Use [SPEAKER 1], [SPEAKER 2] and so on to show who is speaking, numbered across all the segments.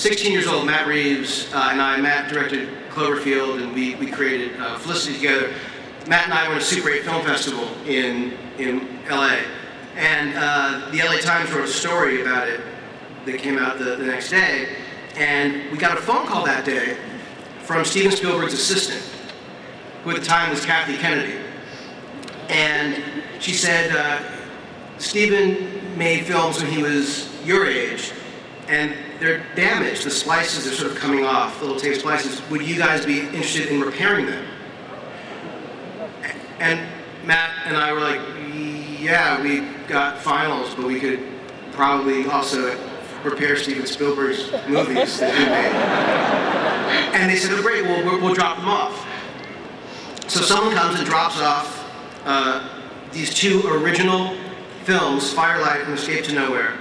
[SPEAKER 1] 16 years old, Matt Reeves and Matt directed Cloverfield, and we created Felicity together. Matt and I were at a Super 8 film festival in LA, and the LA Times wrote a story about it that came out the next day, and we got a phone call that day from Steven Spielberg's assistant, who at the time was Kathy Kennedy. And she said, Steven made films when he was your age, and they're damaged. The splices are sort of coming off, the little tape splices. Would you guys be interested in repairing them? And Matt and I were like, yeah, we got finals, but we could probably also repair Steven Spielberg's movies that he made. And they said, oh, great, we'll drop them off. So someone comes and drops off these two original films, Firelight and Escape to Nowhere,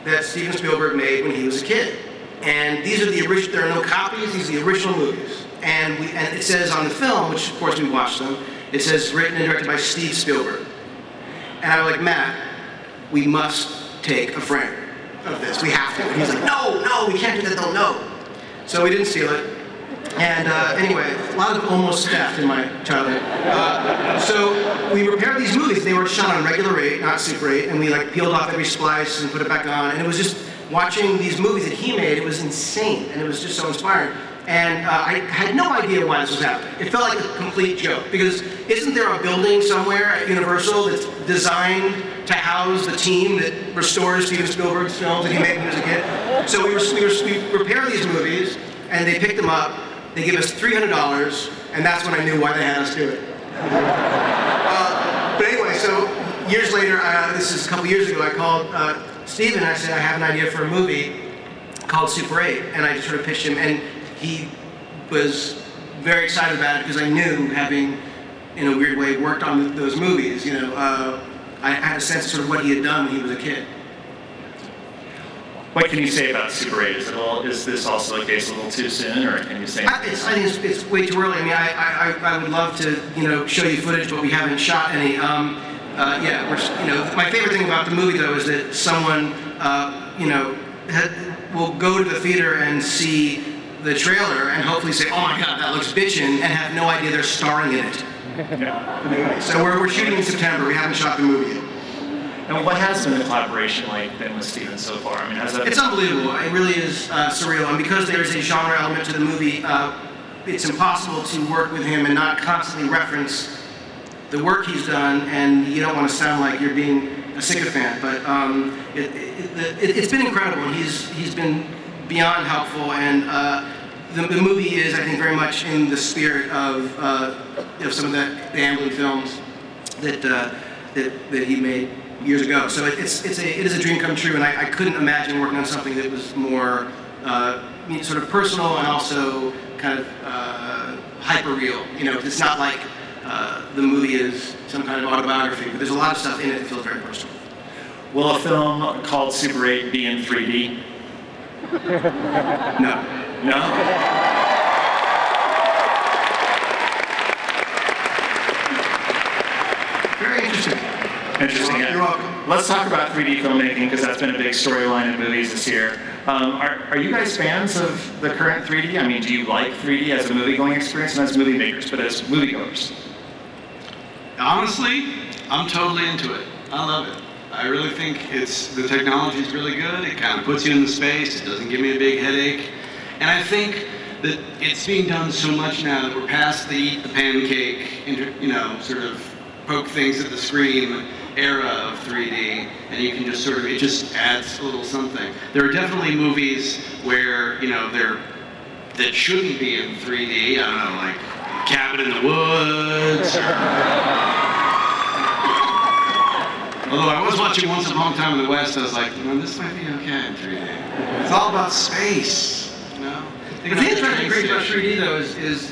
[SPEAKER 1] that Steven Spielberg made when he was a kid. And these are the original, there are no copies, these are the original movies. And it says on the film, which of course we watched them, it says written and directed by Steve Spielberg. And I was like, Matt, we must take a frame of this, we have to. And he's like, no, we can't do that, they'll know. So we didn't steal it. And anyway, a lot of almost theft in my childhood. So we repaired these movies. They were shot on regular 8, not Super 8, and we like peeled off every splice and put it back on. And it was just watching these movies that he made, it was insane, and it was just so inspiring. And I had no idea why this was happening. It felt like a complete joke, because isn't there a building somewhere at Universal that's designed to house the team that restores Steven Spielberg's films that he made when he was a kid? So we repaired these movies, and they picked them up. They gave us $300, and that's when I knew why they had us do it. But anyway, so years later, this is a couple years ago, I called Steven and I said, I have an idea for a movie called Super 8, and I just sort of pitched him, and he was very excited about it because I knew, having, in a weird way, worked on those movies, you know, I had a sense of sort of what he had done when he was a kid.
[SPEAKER 2] What can you say about Super 8? Is this also a case a little too soon, or can you say?
[SPEAKER 1] I think it's way too early. I mean, I would love to, you know, show you footage, but we haven't shot any. Yeah, you know, my favorite thing about the movie though is that someone, you know, will go to the theater and see the trailer and hopefully say, oh my God, that looks bitchin', and have no idea they're starring in it. Yeah. So we're shooting in September. We haven't shot the movie yet.
[SPEAKER 2] And what has been the collaboration like been with Steven so far? I mean,
[SPEAKER 1] it's unbelievable. It really is surreal. And because there's a genre element to the movie, it's impossible to work with him and not constantly reference the work he's done. And you don't want to sound like you're being a sycophant, but it's been incredible. And he's been beyond helpful. And the movie is, I think, very much in the spirit of you know, some of the Amblin films that he made years ago. So it is a dream come true, and I couldn't imagine working on something that was more sort of personal and also kind of hyper real. You know, it's not like the movie is some kind of autobiography, but there's a lot of stuff in it that feels very personal.
[SPEAKER 2] Will a film called Super 8 be in 3D?
[SPEAKER 1] No.
[SPEAKER 2] No? Interesting. Yeah.
[SPEAKER 1] You're welcome.
[SPEAKER 2] Let's talk about 3D filmmaking, because that's been a big storyline in movies this year. Are you guys fans of the current 3D? I mean, do you like 3D as a movie-going experience, not as movie makers, but as moviegoers?
[SPEAKER 3] Honestly, I'm totally into it. I love it. I really think the technology is really good. It kind of puts you in the space. It doesn't give me a big headache. And I think that it's being done so much now that we're past the eat the pancake, you know, sort of poke things at the screen era of 3D, and you can just sort of, it just adds a little something. There are definitely movies where, you know, that shouldn't be in 3D, I don't know, like Cabin in the Woods, or, although I was watching Once Upon a Time in the West, I was like, you know, this might be okay in 3D. It's all about space, you know?
[SPEAKER 1] The thing that's really great about 3D though is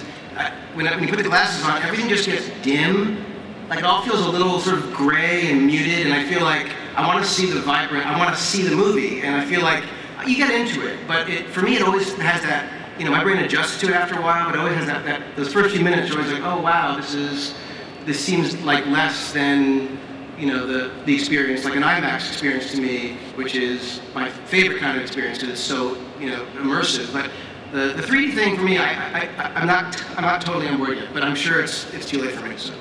[SPEAKER 1] when you put the glasses on, everything just gets dim. Like, it all feels a little sort of gray and muted, and I feel like I want to see the vibrant, I want to see the movie, and I feel like you get into it, but for me it always has that, you know, my brain adjusts to it after a while, but it always has those first few minutes are always like, oh wow, this seems like less than, you know, the experience, like an IMAX experience to me, which is my favorite kind of experience because it's so immersive. But the 3D thing for me, I'm not totally on board yet, but I'm sure it's too late for me. So.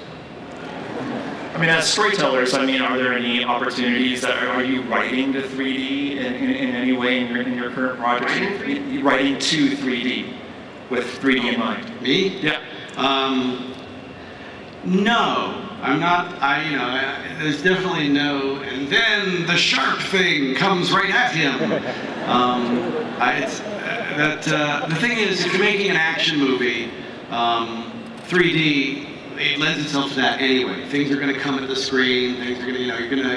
[SPEAKER 2] I mean, as storytellers, I mean, are there any opportunities are you writing to 3D in any way in your current project? Writing to 3D with 3D in mind.
[SPEAKER 3] Me?
[SPEAKER 2] Yeah.
[SPEAKER 3] No, I'm not. There's definitely no. And then the sharp thing comes right at him. The thing is, if you're making an action movie, 3D. It lends itself to that anyway. Things are going to come at the screen. Things are going to,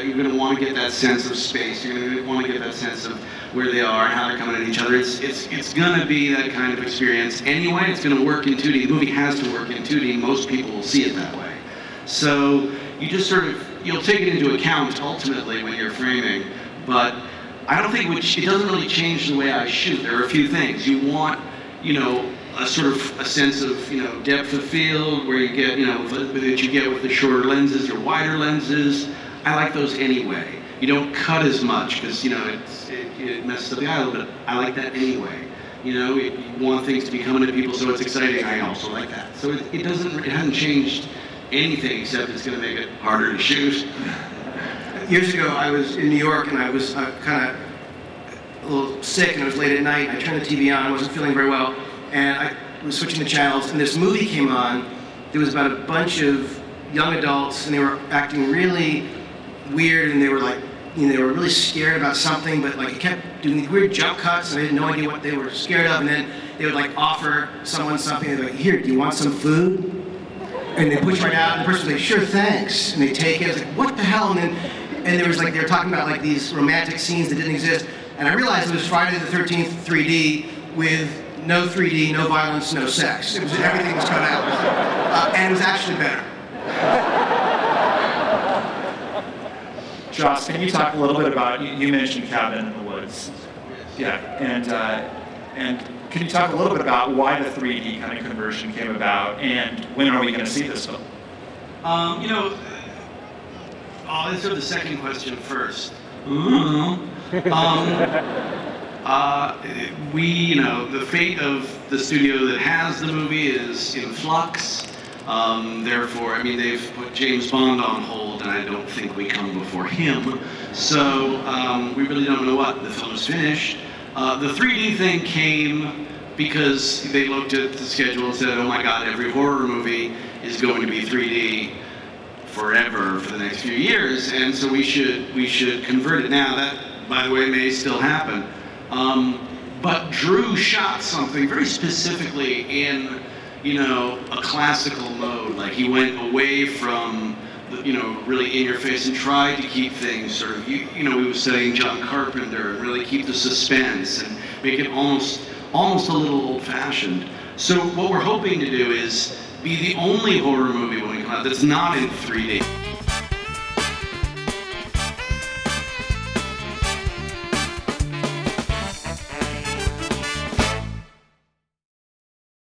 [SPEAKER 3] you're going to want to get that sense of space. You're going to want to get that sense of where they are and how they're coming at each other. It's going to be that kind of experience anyway. It's going to work in 2D. The movie has to work in 2D. Most people will see it that way. So you just you'll take it into account ultimately when you're framing. But I don't think it doesn't really change the way I shoot. There are a few things you want, a sort of a sense of depth of field where you get that you get with the shorter lenses, your wider lenses. I like those anyway. You don't cut as much because it messes up the eye a little bit. I like that anyway. You want things to be coming to people, so it's exciting. I also like that. So it hasn't changed anything except it's going to make it harder to shoot.
[SPEAKER 1] Years ago, I was in New York and I was kind of a little sick and it was late at night. And I turned the TV on. I wasn't feeling very well. And I was switching the channels, and this movie came on. It was about a bunch of young adults, and they were acting really weird, and they were they were really scared about something, but it kept doing these weird jump cuts, and I had no idea what they were scared of. And then they would offer someone something. They'd be like, "Here, do you want some food?" And they push right out, and the person was like, "Sure, thanks." And they take it. I was like, "What the hell?" And there was they were talking about these romantic scenes that didn't exist, and I realized it was Friday the 13th 3D with no 3D, no violence, no sex. Everything was cut out. And it was actually better.
[SPEAKER 2] Joss, can you talk a little bit about, you mentioned Cabin in the Woods. Yeah, and can you talk a little bit about why the 3D kind of conversion came about, and when are we going to see this film?
[SPEAKER 3] I'll answer the second question first. The fate of the studio that has the movie is in flux. Therefore, they've put James Bond on hold, and I don't think we come before him. So we really don't know what. The film is finished. The 3D thing came because they looked at the schedule and said, oh my God, every horror movie is going to be 3D forever for the next few years, and so we should convert it now. That, by the way, may still happen. But Drew shot something very specifically in, a classical mode. He went away from, really in your face and tried to keep things sort of, he was studying John Carpenter and really keep the suspense and make it almost a little old-fashioned. So what we're hoping to do is be the only horror movie when we come out that's not in 3D.